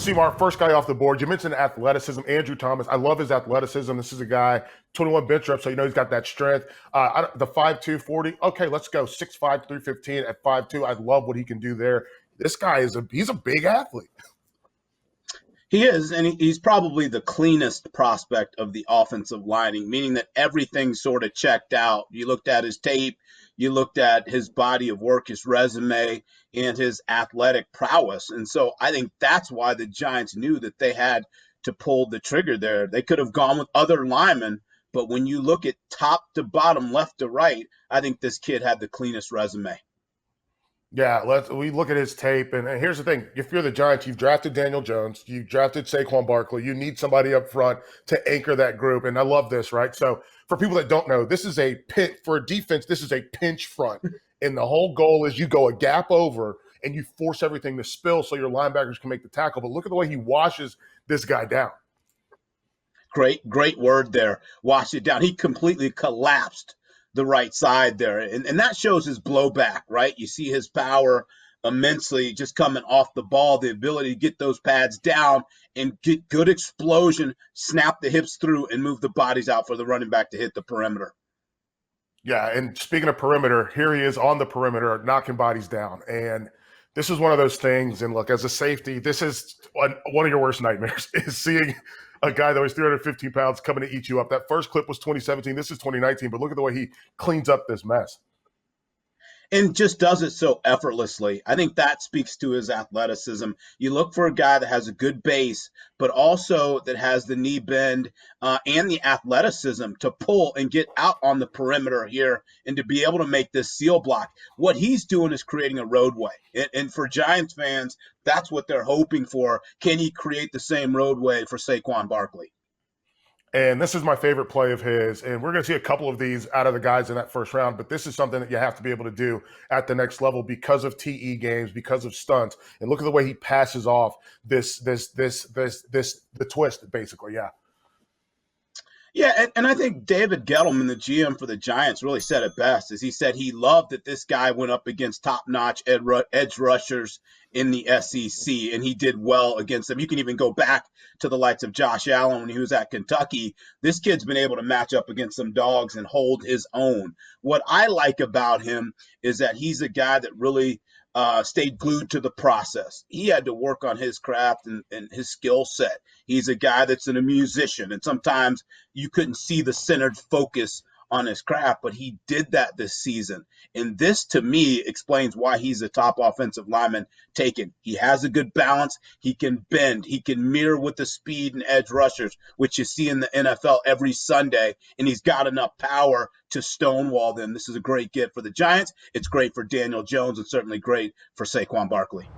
Seymour, first guy off the board. You mentioned athleticism. Andrew Thomas. I love his athleticism. This is a guy, 21 bench reps, so you know he's got that strength. The 5'2", 40. Okay, let's go. 6'5", 315 at 5'2". I love what he can do there. This guy he's a big athlete. He is, and he's probably the cleanest prospect of the offensive lining, meaning that everything sort of checked out. You looked at his tape, you looked at his body of work, his resume, and his athletic prowess. And so I think that's why the Giants knew that they had to pull the trigger there. They could have gone with other linemen, but when you look at top to bottom, left to right, I think this kid had the cleanest resume. Yeah, we look at his tape, and here's the thing. If you're the Giants, you've drafted Daniel Jones, you drafted Saquon Barkley, you need somebody up front to anchor that group, and I love this, right? So for people that don't know, this is a pit for a defense, this is a pinch front, and the whole goal is you go a gap over and you force everything to spill so your linebackers can make the tackle, but look at the way he washes this guy down. Great word there. Wash it down. He completely collapsed the right side there. And that shows his blowback, right? You see his power immensely just coming off the ball, the ability to get those pads down and get good explosion, snap the hips through, and move the bodies out for the running back to hit the perimeter. Yeah, and speaking of perimeter, here he is on the perimeter, knocking bodies down. And this is one of those things, and look, as a safety, this is one of your worst nightmares, is seeing a guy that was 315 pounds coming to eat you up. That first clip was 2017. This is 2019, but look at the way he cleans up this mess. And just does it so effortlessly. I think that speaks to his athleticism. You look for a guy that has a good base, but also that has the knee bend and the athleticism to pull and get out on the perimeter here and to be able to make this seal block. What he's doing is creating a roadway. And for Giants fans, that's what they're hoping for. Can he create the same roadway for Saquon Barkley? And this is my favorite play of his. And we're going to see a couple of these out of the guys in that first round, but this is something that you have to be able to do at the next level because of TE games, because of stunts. And look at the way he passes off the twist, basically. Yeah. Yeah, and I think David Gettleman, the GM for the Giants, really said it best. As he said, he loved that this guy went up against top-notch edge rushers in the SEC, and he did well against them. You can even go back to the likes of Josh Allen when he was at Kentucky. This kid's been able to match up against some dogs and hold his own. What I like about him is that he's a guy that really stayed glued to the process. He had to work on his craft and his skill set. He's a guy that's a musician, and sometimes you couldn't see the centered focus on his craft, but he did that this season. And this, to me, explains why he's a top offensive lineman taken. He has a good balance. He can bend. He can mirror with the speed and edge rushers, which you see in the NFL every Sunday. And he's got enough power to stonewall them. This is a great get for the Giants. It's great for Daniel Jones and certainly great for Saquon Barkley.